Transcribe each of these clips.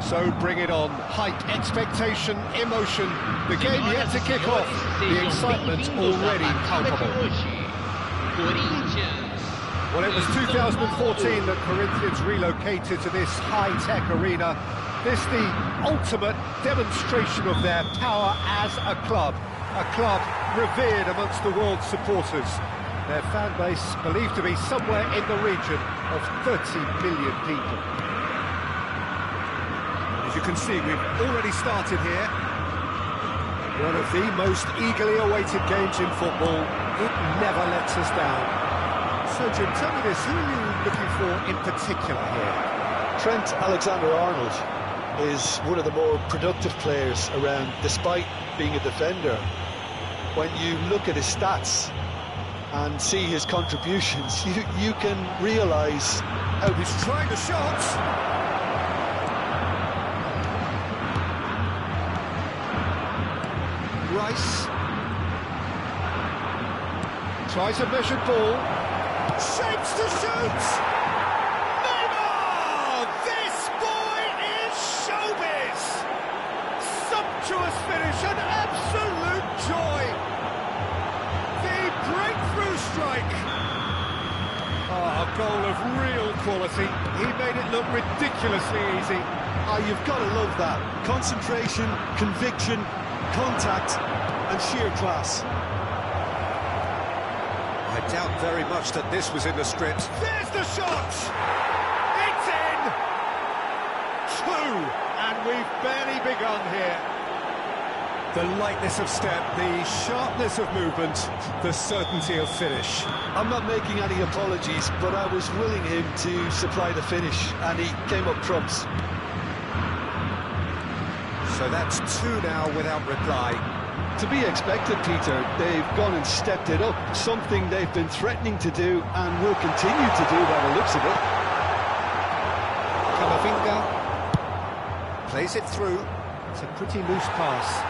So bring it on. Hype, expectation, emotion. The game yet to kick off. The excitement already palpable. Well, it was 2014 that Corinthians relocated to this high-tech arena. This the ultimate demonstration of their power as a club revered amongst the world's supporters. Their fan base believed to be somewhere in the region of 30 million people. As you can see, we've already started here. One of the most eagerly awaited games in football. It never lets us down. So, Jim, tell me this, who are you looking for in particular here? Trent Alexander-Arnold is one of the more productive players around, despite being a defender. When you look at his stats and see his contributions, you can realise how he's trying the shot. Rice tries a measured ball, shapes to shoot. Neymar! This boy is showbiz. Sumptuous finish, an absolute joy. The breakthrough strike. Oh, a goal of real quality. He made it look ridiculously easy. Oh, you've got to love that. Concentration, conviction, contact and sheer class. I doubt very much that this was in the script. There's the shot! It's in! Two! And we've barely begun here. The lightness of step, the sharpness of movement, the certainty of finish. I'm not making any apologies, but I was willing him to supply the finish, and he came up trumps. So that's two now without reply. To be expected, Peter. They've gone and stepped it up, something they've been threatening to do and will continue to do by the looks of it. Camavinga plays it through. It's a pretty loose pass.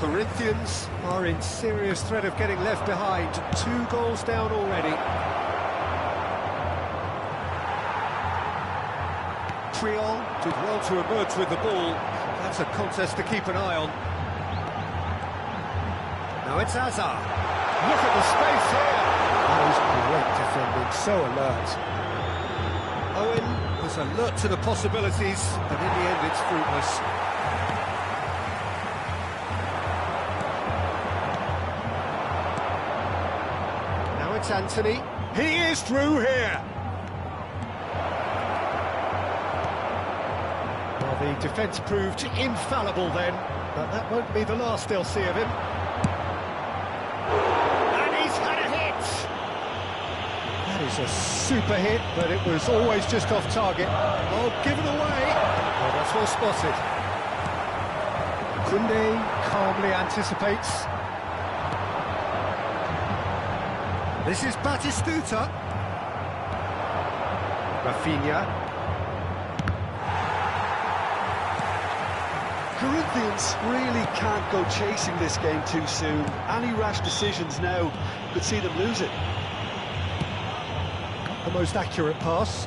Corinthians are in serious threat of getting left behind. 2 goals down already. Triol did well to emerge with the ball. That's a contest to keep an eye on. Now it's Hazard. Look at the space here. That was great defending, so alert. Owen was alert to the possibilities, but in the end it's fruitless. Now it's Anthony. He is through here. The defence proved infallible then, but that won't be the last they'll see of him. And he's had a hit! That is a super hit, but it was always just off target. Oh, given away! Oh, that's well spotted. Koundé calmly anticipates. This is Batistuta. Rafinha. Corinthians really can't go chasing this game too soon. Any rash decisions now could see them lose it. The most accurate pass.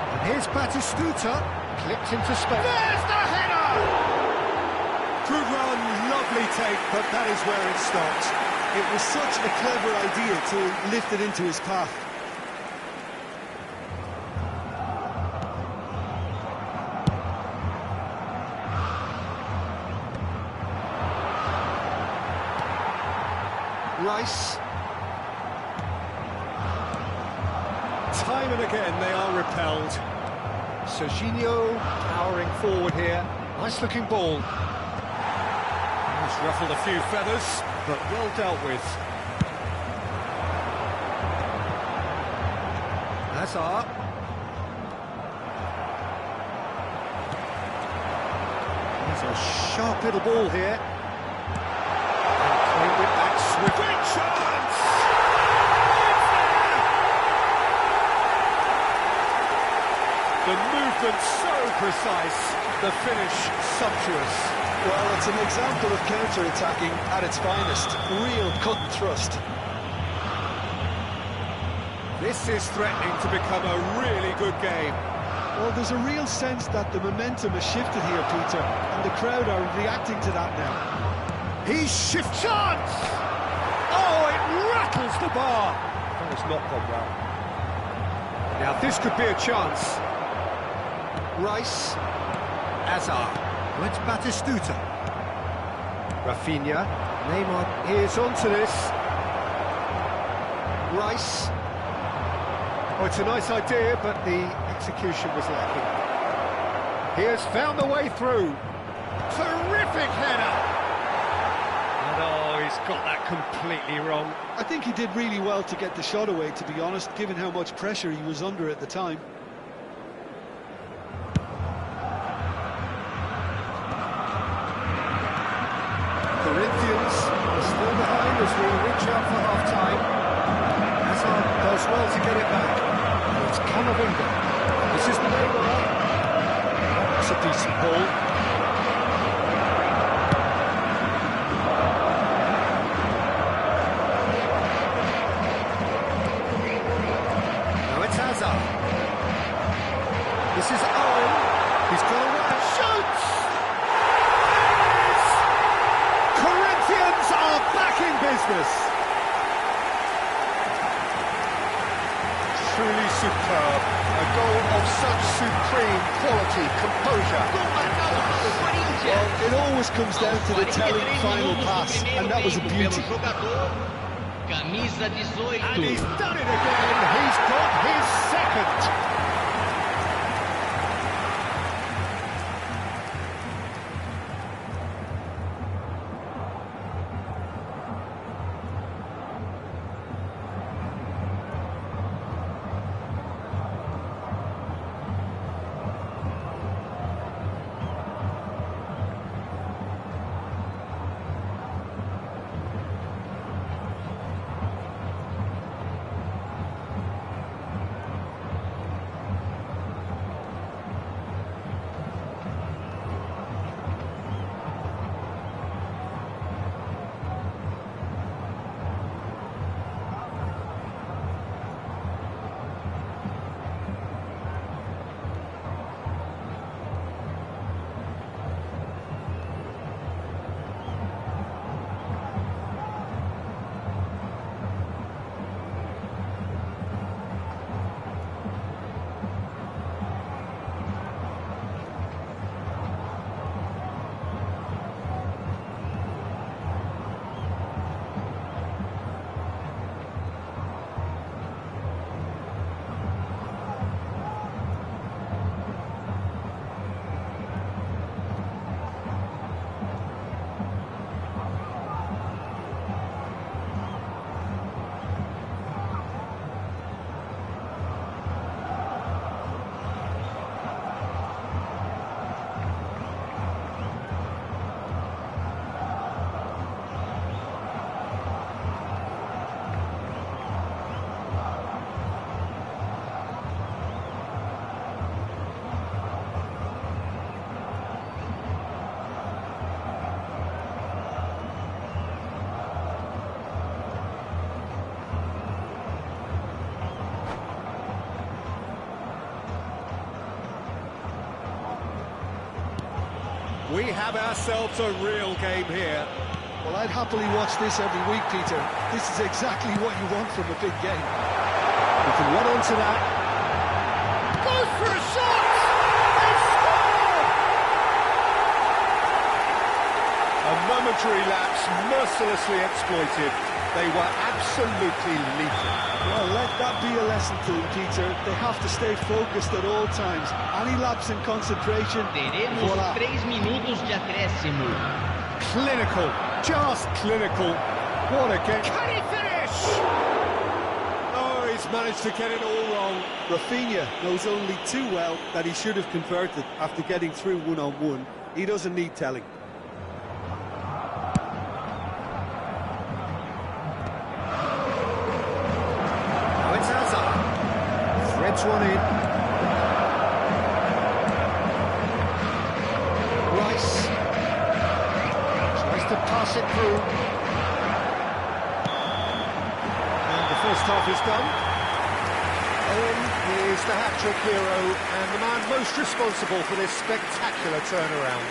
And here's Batistuta, clipped into space. There's the header! Good run, lovely take, but that is where it stopped. It was such a clever idea to lift it into his path. Rice. Time and again they are repelled. Serginho powering forward here. Nice looking ball. He's ruffled a few feathers, but well dealt with. Hazard. There's a sharp little ball here. And with that swift chance! The movement so precise, the finish sumptuous. Well, it's an example of counter-attacking at its finest. Real cut and thrust. This is threatening to become a really good game. Well, there's a real sense that the momentum has shifted here, Peter, and the crowd are reacting to that now. He shifts. Chance! Oh, it rattles the bar. That has not gone well. Now, this could be a chance. Rice. Azar. Went Batistuta. Rafinha. Neymar is onto this. Rice. Oh, it's a nice idea, but the execution was lacking. He has found the way through. Terrific header! And oh, he's got that completely wrong. I think he did really well to get the shot away, to be honest, given how much pressure he was under at the time. Corinthians are still behind as we reach out for half-time. Hazard does well to get it back. It's Camavinga. This is Neymar. That's a decent ball. Now it's Hazard. This is Owen. He's got away. Shoots! Yes! Corinthians are back in business. Truly superb. A goal of such supreme quality, composure. Well, it always comes down to the telling final pass, and that was a beauty. And he's done it again. He's got his second. We have ourselves a real game here. Well, I'd happily watch this every week, Peter. This is exactly what you want from a big game. We can run on to that. Goes for a shot! They score! A momentary lapse, mercilessly exploited. They were absolutely lethal. Well, let that be a lesson to them, Peter. They have to stay focused at all times. Any lapse in concentration, Teremos 3 minutos de acréscimo. Clinical, just clinical. What a game. Can he finish? Oh, he's managed to get it all wrong. Rafinha knows only too well that he should have converted after getting through one-on-one. He doesn't need telling. Threads one in. Rice tries to pass it through. And the first half is done. Owen is the hat-trick hero and the man most responsible for this spectacular turnaround.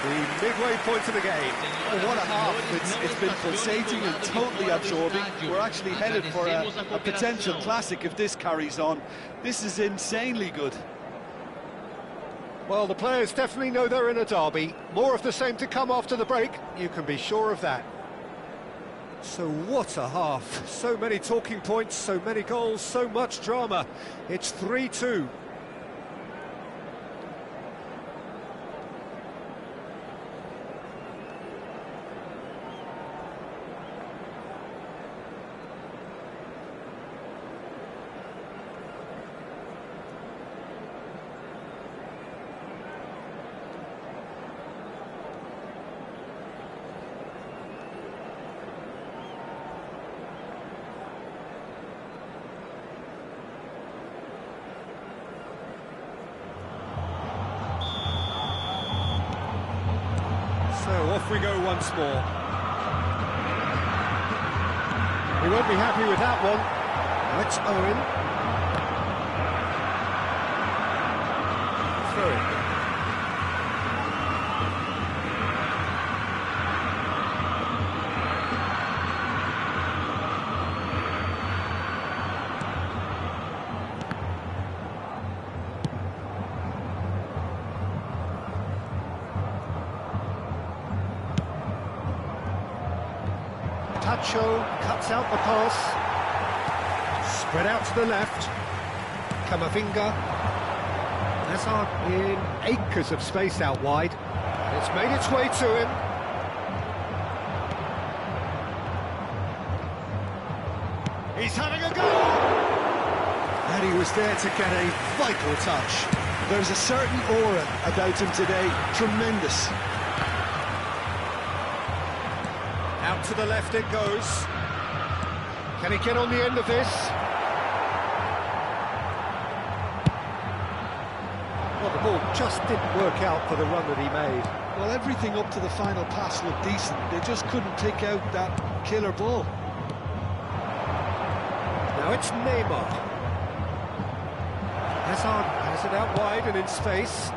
The midway point of the game. Oh, what a half. It's been pulsating and totally absorbing. We're actually headed for a potential classic if this carries on. This is insanely good. Well, the players definitely know they're in a derby. More of the same to come after the break, you can be sure of that. So what a half. So many talking points, so many goals, so much drama. It's 3-2. So off we go once more. He won't be happy with that one. Now it's Owen. Through. Tacho cuts out the pass, spread out to the left, Camavinga, Hazard in acres of space out wide, it's made its way to him. He's having a go! And he was there to get a vital touch. There's a certain aura about him today, tremendous. Out to the left it goes. Can he get on the end of this? Well, the ball just didn't work out for the run that he made. Well, everything up to the final pass looked decent. They just couldn't pick out that killer ball. Now it's Neymar. Hazard has it out wide and in space.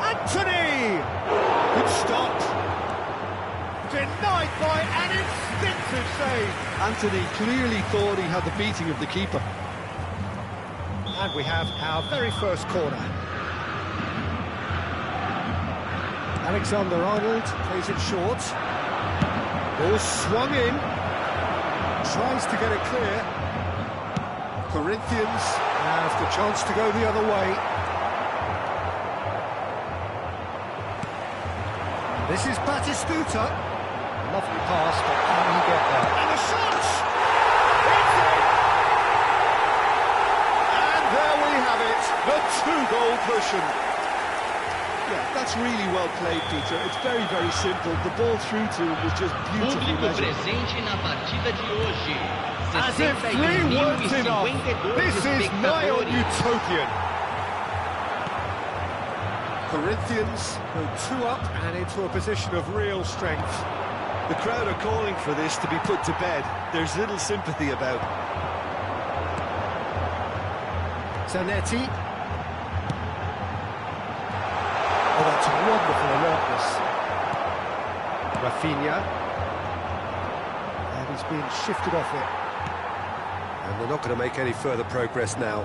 Anthony! Good stop. Denied by an instinctive save. Anthony clearly thought he had the beating of the keeper. And we have our very first corner. Alexander-Arnold plays it short. Ball swung in. Tries to get it clear. Corinthians have the chance to go the other way. This is Batistuta. Lovely pass, but can he get there? And a shot! It's in! And there we have it, the two-goal cushion. Yeah, that's really well played, Peter. It's very, very simple. The ball through to him was just beautifully Público measured. presente na partida de hoje. As if three weren't enough, this is nigh on utopian. Corinthians go 2 up and into a position of real strength. The crowd are calling for this to be put to bed. There's little sympathy about. Zanetti. Oh, that's wonderful alertness. Rafinha. And he's being shifted off it. And they're not going to make any further progress now.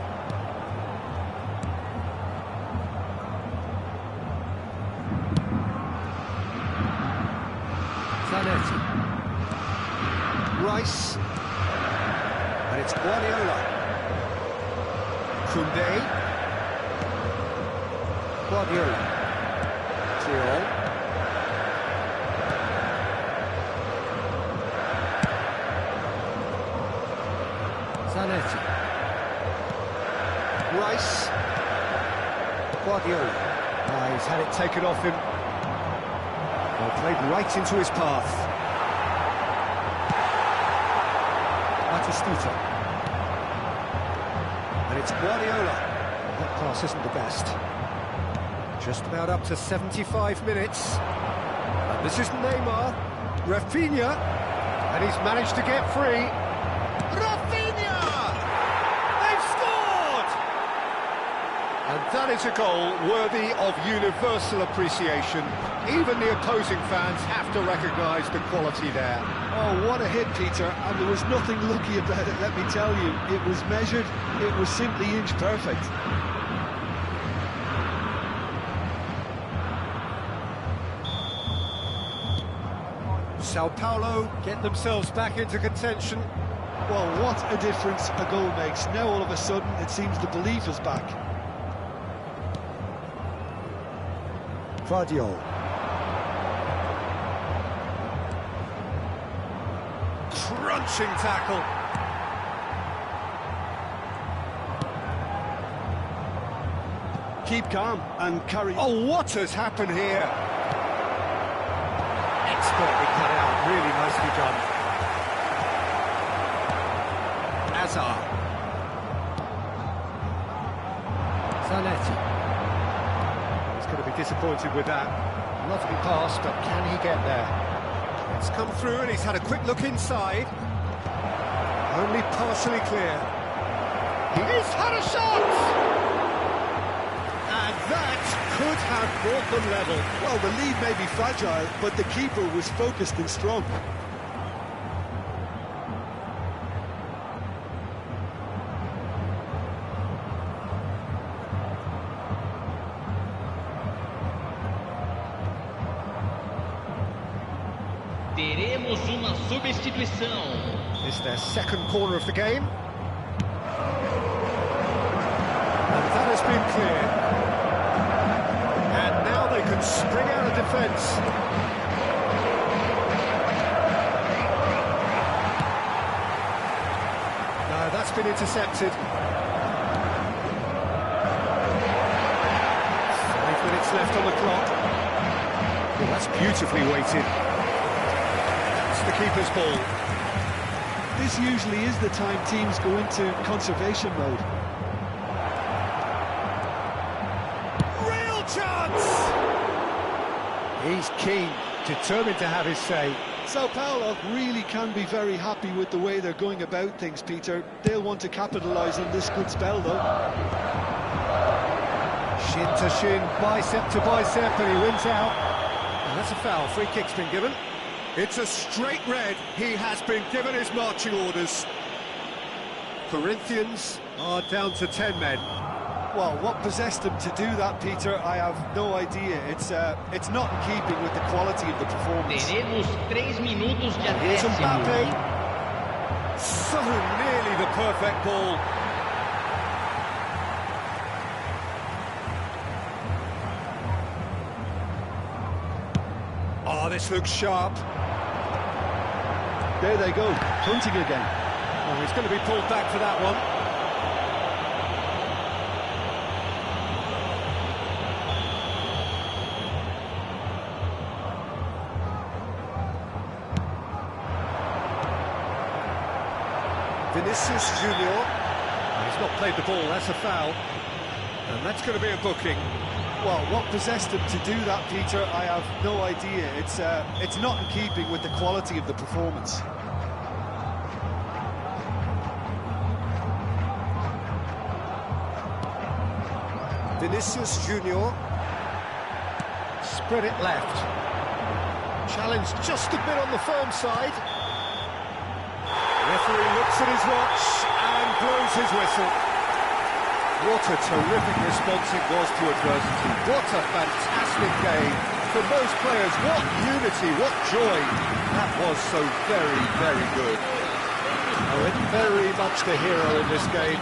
Zanetti. Rice. And it's Guardiola. Koundé. Guardiola. Triol. Zanetti. Rice. Guardiola. He's had it taken off him. Well, played right into his path. Batistuta. And it's Guardiola. That pass isn't the best. Just about up to 75 minutes. And this is Neymar. Rafinha. And he's managed to get free. Rafinha! They've scored! And that is a goal worthy of universal appreciation. Even the opposing fans have to recognise the quality there. Oh, what a hit, Peter, and there was nothing lucky about it, let me tell you. It was measured, it was simply inch perfect. Sao Paulo get themselves back into contention. Well, what a difference a goal makes. Now all of a sudden it seems the belief is back. Vardiol. Crunching tackle. Keep calm and carry... Oh, what has happened here? Expertly cut out, really nicely done. Azar. Zanetti. He's going to be disappointed with that. Lovely pass, but can he get there? It's come through and he's had a quick look inside. Only partially clear. He's had a shot! And that could have brought them level. Well, the lead may be fragile, but the keeper was focused and strong. Teremos uma substituição. It's their second corner of the game. And that has been cleared. And now they can spring out of defence. No, that's been intercepted. 5 minutes left on the clock. Well, that's beautifully weighted. That's the keeper's ball. This usually is the time teams go into conservation mode. Real chance! He's keen, determined to have his say. Sao Paulo really can be very happy with the way they're going about things, Peter. They'll want to capitalise on this good spell, though. Shin to shin, bicep to bicep, and he wins out. And that's a foul. Free kick's been given. It's a straight red. He has been given his marching orders. Corinthians are down to 10 men. Well, what possessed them to do that, Peter, I have no idea. It's not in keeping with the quality of the performance. Teremos 3 minutos de Here's acréscimo. Mbappe. So nearly the perfect ball. Oh, this looks sharp. There they go, hunting again. Oh, he's going to be pulled back for that one. Vinicius Junior. He's not played the ball, that's a foul. And that's going to be a booking. Well, what possessed them to do that, Peter, I have no idea. It's not in keeping with the quality of the performance. Vinicius Junior. Spread it left. Challenge just a bit on the firm side. Referee looks at his watch and blows his whistle. What a terrific response it was to adversity. What a fantastic game. For most players, what unity, what joy. That was so very, very good. Oh, and very much the hero in this game.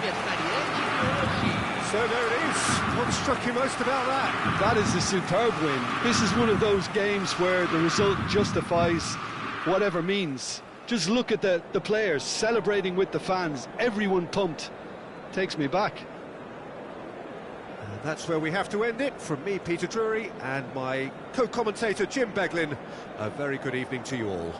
So there it is. What struck you most about that? That is a superb win. This is one of those games where the result justifies whatever means. Just look at the players celebrating with the fans. Everyone pumped. Takes me back. And that's where we have to end it. From me, Peter Drury, and my co-commentator, Jim Beglin, a very good evening to you all.